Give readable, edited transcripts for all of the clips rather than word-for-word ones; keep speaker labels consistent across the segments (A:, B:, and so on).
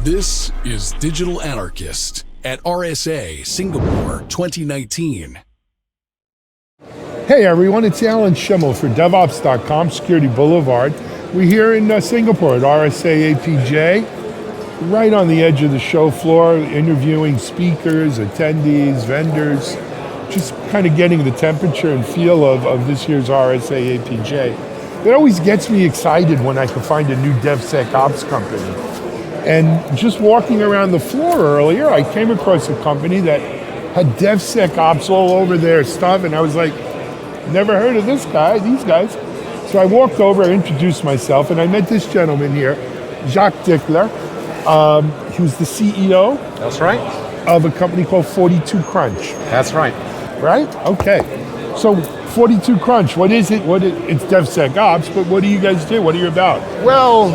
A: This is Digital Anarchist at RSA Singapore 2019.
B: Hey everyone, it's Alan Shimel for DevOps.com, Security Boulevard. We're here in Singapore at RSA APJ, right on the edge of the show floor, interviewing speakers, attendees, vendors, just kind of getting the temperature and feel of this year's RSA APJ. It always gets me excited when I can find a new DevSecOps company. And just walking around the floor earlier, I came across a company that had DevSecOps all over their stuff, and I was like, never heard of these guys. So I walked over, introduced myself, and I met this gentleman here, Jacques Declas. He was the CEO.
C: That's right.
B: Of a company called 42Crunch.
C: That's right.
B: Right? Okay. So 42Crunch, what is it? It's DevSecOps, but what do you guys do? What are you about?
C: Well,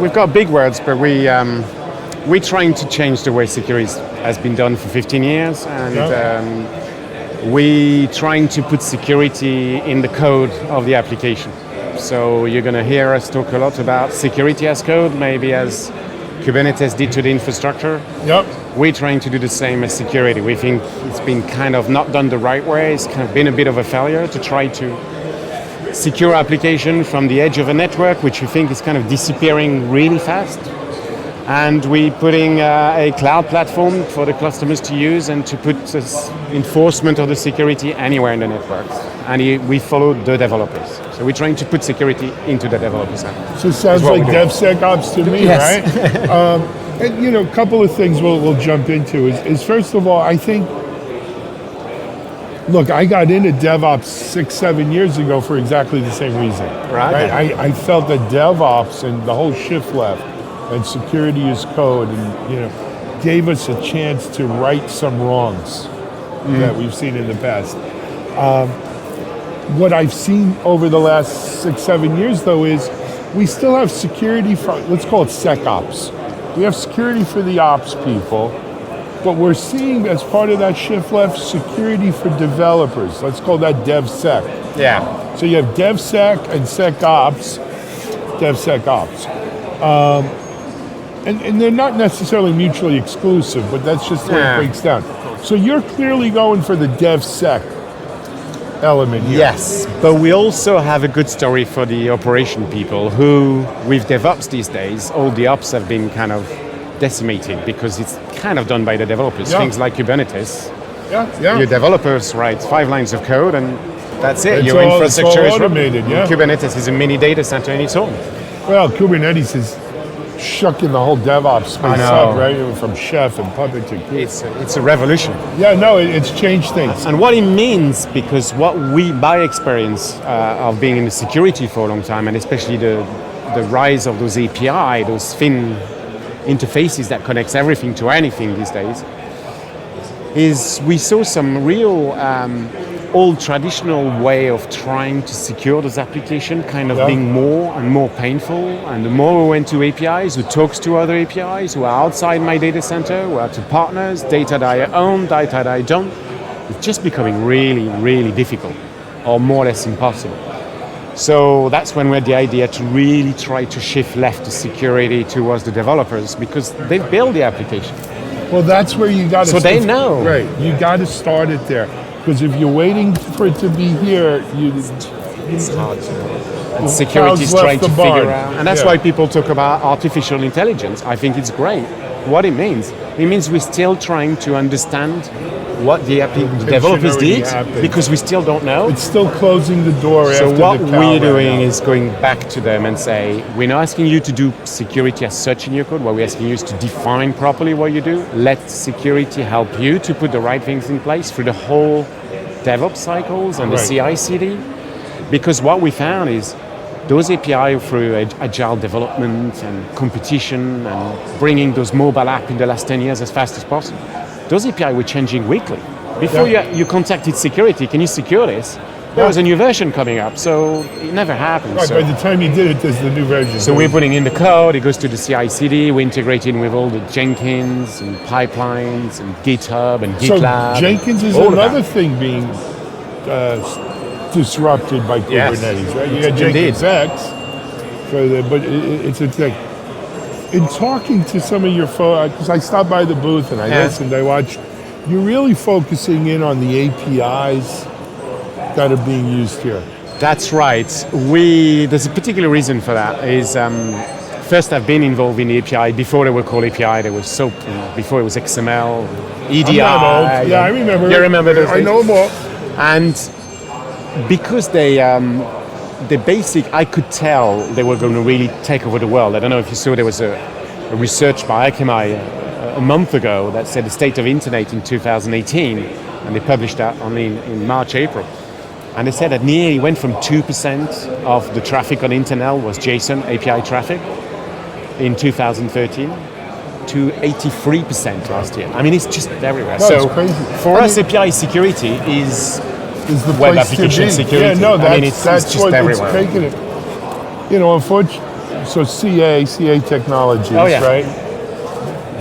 C: we've got big words, but we're trying to change the way security has been done for 15 years, and we're trying to put security in the code of the application. So you're going to hear us talk a lot about security as code, maybe as Kubernetes did to the infrastructure.
B: Yep.
C: We're trying to do the same as security. We think it's been kind of not done the right way. It's kind of been a bit of a failure to try to secure application from the edge of a network, which we think is kind of disappearing really fast. And we're putting a cloud platform for the customers to use and to put enforcement of the security anywhere in the networks. And we follow the developers. So we're trying to put security into the developers.
B: So it sounds like DevSecOps to me,
C: yes.
B: Right? And a couple of things we'll jump into is first of all, I think, look, I got into DevOps 6-7 years ago for exactly the same reason.
C: Right.
B: I felt that DevOps and the whole shift left and security as code and gave us a chance to right some wrongs that we've seen in the past. What I've seen over the last 6-7 years though is we still have security for, let's call it SecOps. We have security for the ops people, but we're seeing as part of that shift left, security for developers. Let's call that DevSec.
C: Yeah.
B: So you have DevSec and SecOps, DevSecOps. And they're not necessarily mutually exclusive, but that's just the way it breaks down. So you're clearly going for the DevSec element here.
C: Yes, but we also have a good story for the operation people who, with DevOps these days, all the ops have been kind of decimated because it's kind of done by the developers. Things like Kubernetes. Your developers write 5 lines of code and that's it. Your infrastructure is
B: automated.
C: Kubernetes is a mini data center in its own.
B: Well, Kubernetes is shucking the whole DevOps space up, right? From Chef and Puppet to Kubernetes.
C: It's a revolution.
B: Yeah, no, it's changed things.
C: And what it means, because what we, by experience of being in the security for a long time, and especially the rise of those API, those thin interfaces that connects everything to anything these days, is we saw some real old traditional way of trying to secure those applications kind of being more and more painful. And the more we went to APIs, who talks to other APIs, who are outside my data center, who are to partners, data that I own, data that I don't, it's just becoming really, really difficult, or more or less impossible. So that's when we had the idea to really try to shift left the security towards the developers, because they build the application.
B: Well, that's where you got to.
C: So they know.
B: Right, you got to start it there. Because if you're waiting for it to be here,
C: it's hard to know. And security is trying to figure out. And that's why people talk about artificial intelligence. I think it's great. What it means we're still trying to understand what the developers did, because we still don't know.
B: It's still closing the door.
C: So what we're doing is going back to them and say, we're not asking you to do security as such in your code. What we're asking you is to define properly what you do. Let security help you to put the right things in place through the whole DevOps cycles and the CI/CD. Because what we found is those API through agile development and competition and bringing those mobile apps in the last 10 years as fast as possible, those API were changing weekly. Before you contacted security, can you secure this? There was a new version coming up, so it never happened.
B: Right, by the time you did it, there's the new version.
C: So we're putting in the code, it goes to the CI/CD, we're integrating with all the Jenkins and pipelines and GitHub and GitLab.
B: So Jenkins is another thing being disrupted by Kubernetes, right? You got Jenkins X, but it's a thing. in talking to some of your folks, because I stopped by the booth and I listened, I watched, you're really focusing in on the APIs that are being used here.
C: That's right. There's a particular reason for that. Is first, I've been involved in the API before they were called API. There was SOAP, before it was XML, EDI.
B: I'm not old. Yeah, I remember.
C: You remember those
B: I
C: days?
B: know them all.
C: And because the basic, I could tell they were going to really take over the world. I don't know if you saw, there was a research by Akamai a month ago that said the state of internet in 2018, and they published that only in March, April. And they said that nearly went from 2% of the traffic on internet was JSON API traffic in 2013 to 83% last year. I mean, it's just everywhere.
B: No,
C: so
B: it's crazy.
C: for us, API security is
B: the
C: web
B: place
C: application
B: to be.
C: security.
B: Yeah, no, that's,
C: I mean, it's just
B: what
C: everywhere.
B: it's taking it. You know, unfortunately, so CA Technologies, right?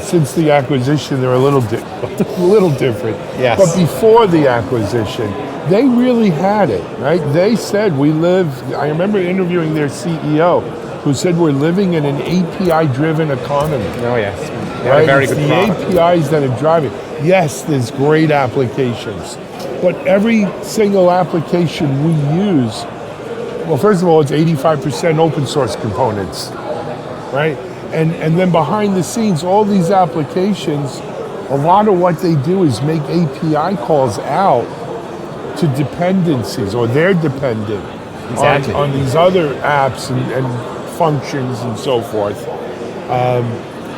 B: Since the acquisition, they're a little different.
C: Yes.
B: But before the acquisition, they really had it, right? They said I remember interviewing their CEO, who said we're living in an API-driven economy.
C: Oh, yes.
B: Right?
C: Very
B: It's
C: good
B: the
C: product.
B: APIs that are driving. Yes, there's great applications, but every single application we use, well, first of all, it's 85% open source components, right? And then behind the scenes, all these applications, a lot of what they do is make API calls out to dependencies, or they're dependent on these other apps and functions and so forth.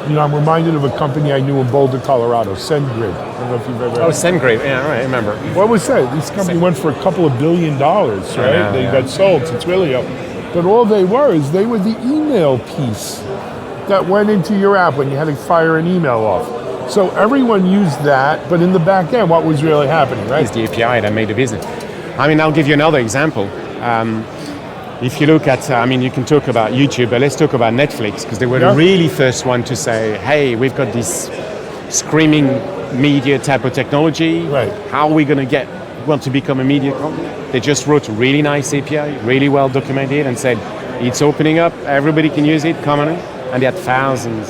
B: You know, I'm reminded of a company I knew in Boulder, Colorado, SendGrid. I don't know if you've ever.
C: Oh, SendGrid. Yeah, right. I remember.
B: What was that? This company went for $2 billion, right? They got sold, so it's really up. But all they were the email piece that went into your app when you had to fire an email off. So everyone used that, but in the back end, what was really happening, right?
C: It's the API that made the business. I mean, I'll give you another example. If you look at, you can talk about YouTube, but let's talk about Netflix, because they were the really first one to say, hey, we've got this screaming media type of technology.
B: Right.
C: How are we going to want to become a media company? They just wrote a really nice API, really well documented, and said, it's opening up, everybody can use it, come on in. And they had thousands.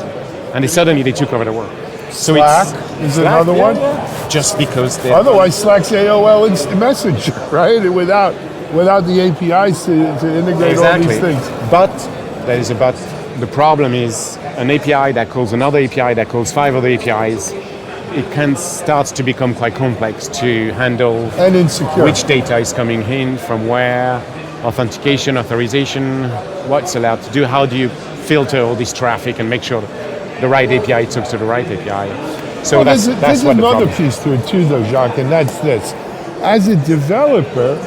C: And suddenly they took over the world. So
B: Slack is another one?
C: Just because they...
B: Otherwise, Slack's AOL Instant Messenger, right? Without the APIs to integrate all these things.
C: But there is a but. The problem is an API that calls another API that calls 5 other APIs. It can start to become quite complex to handle.
B: And insecure.
C: Which data is coming in, from where, authentication, authorization, what's allowed to do, how do you filter all this traffic and make sure the right API talks to the right API. So
B: well,
C: that's
B: there's
C: what
B: another
C: the
B: piece to it too, though, Jacques, and that's this. As a developer,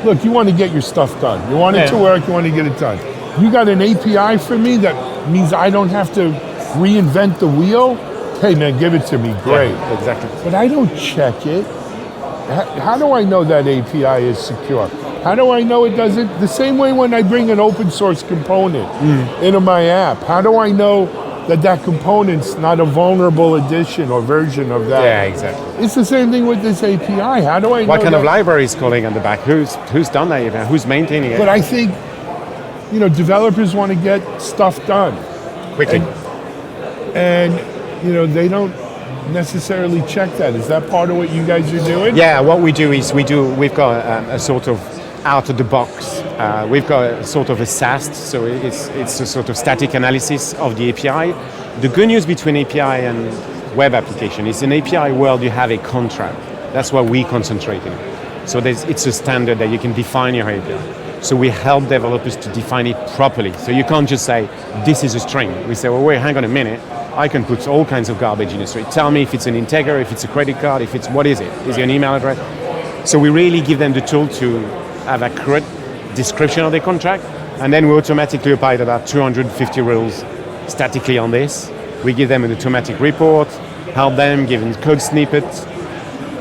B: look, you want to get your stuff done. You want it to work, you want to get it done. You got an API for me that means I don't have to reinvent the wheel? Hey man, give it to me, great.
C: Yeah, exactly.
B: But I don't check it. How do I know that API is secure? How do I know it doesn't? The same way when I bring an open source component into my app, how do I know that component's not a vulnerable edition or version of that?
C: Yeah, exactly.
B: It's the same thing with this API. How do I know
C: what kind of library is calling on the back? Who's done that even? Who's maintaining it?
B: But I think, developers want to get stuff done.
C: Quickly.
B: And they don't necessarily check that. Is that part of what you guys are doing?
C: Yeah, what we do is we've got a sort of out of the box. We've got a sort of a SAST, so it's a sort of static analysis of the API. The good news between API and web application is in API world you have a contract. That's what we concentrate on. So it's a standard that you can define your API. So we help developers to define it properly. So you can't just say, this is a string. We say, well, wait, hang on a minute. I can put all kinds of garbage in a string. Tell me if it's an integer, if it's a credit card, what is it? Is it an email address? So we really give them the tool to have accurate description of the contract, and then we automatically apply about 250 rules statically on this. We give them an automatic report, help them, give them code snippets.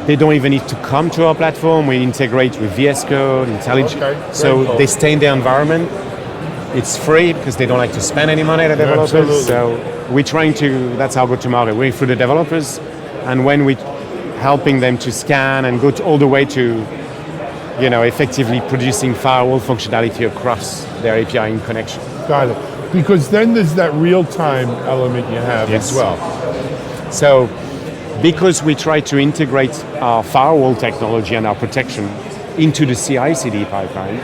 C: They don't even need to come to our platform. We integrate with VS Code, IntelliJ, so
B: cool.
C: They stay in their environment. It's free because they don't like to spend any money, the developers.
B: Absolutely.
C: So we're trying to, that's our go-to-market. We're through the developers, and when we're helping them to scan and go all the way to effectively producing firewall functionality across their API in connection.
B: Got it. Because then there's that real-time element you have
C: Yes.
B: as well.
C: So, because we try to integrate our firewall technology and our protection into the CI/CD pipeline,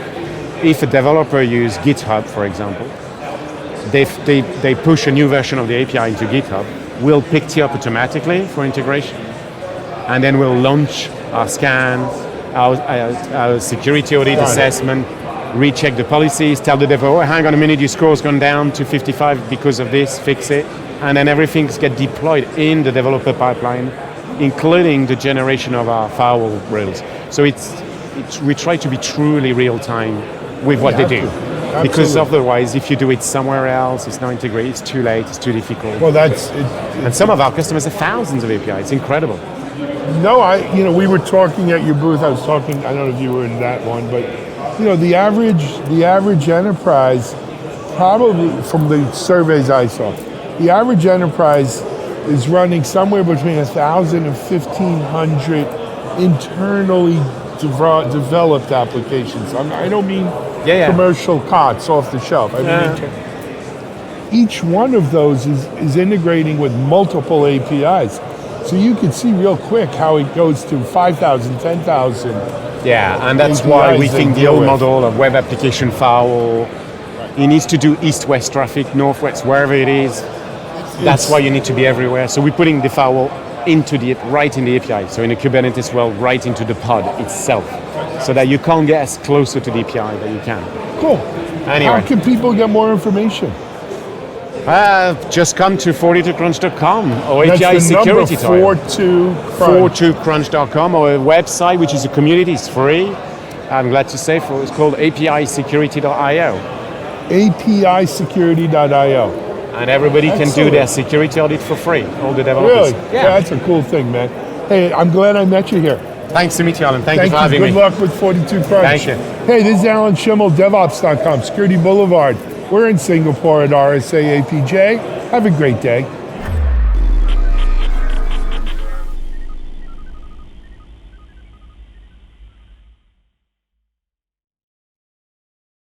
C: if a developer uses GitHub, for example, they push a new version of the API into GitHub, we'll pick it up automatically for integration, and then we'll launch our scan, our security audit assessment, recheck the policies, tell the developer, oh, hang on a minute, your score's gone down to 55 because of this, fix it. And then everything gets deployed in the developer pipeline, including the generation of our firewall rules. So we try to be truly real time with what they do. Because otherwise, if you do it somewhere else, it's not integrated, it's too late, it's too difficult.
B: Well,
C: and some of our customers have thousands of APIs. It's incredible.
B: No, we were talking at your booth. I was talking. I don't know if you were in that one, but the average enterprise, probably from the surveys I saw, the average enterprise is running somewhere between 1,000 and 1,500 internally developed applications. I don't mean commercial COTS off the shelf. I mean, each one of those is integrating with multiple APIs. So you can see real quick how it goes to 5,000, 10,000.
C: Yeah, and that's
B: APIs
C: why we think the old model of web application firewall, it needs to do east-west traffic, north-west, wherever it is. That's why you need to be everywhere. So we're putting the firewall right in the API. So in the Kubernetes world, right into the pod itself, so that you can't get as closer to the API that you can.
B: Cool.
C: Anyway.
B: How can people get more information?
C: Just come to 42crunch.com or
B: That's
C: API
B: the
C: security
B: number,
C: time. 42crunch.com or a website, which is a community, it's free. I'm glad to say it's called APIsecurity.io.
B: APIsecurity.io.
C: And everybody can do their security audit for free, all the developers.
B: Really? Yeah, that's a cool thing, man. Hey, I'm glad I met you here.
C: Thanks to meet you, Alan. Thank you for having
B: Good
C: me.
B: luck with 42Crunch.
C: Thank you.
B: Hey, this is Alan Shimel, DevOps.com, Security Boulevard. We're in Singapore at RSA APJ. Have a great day.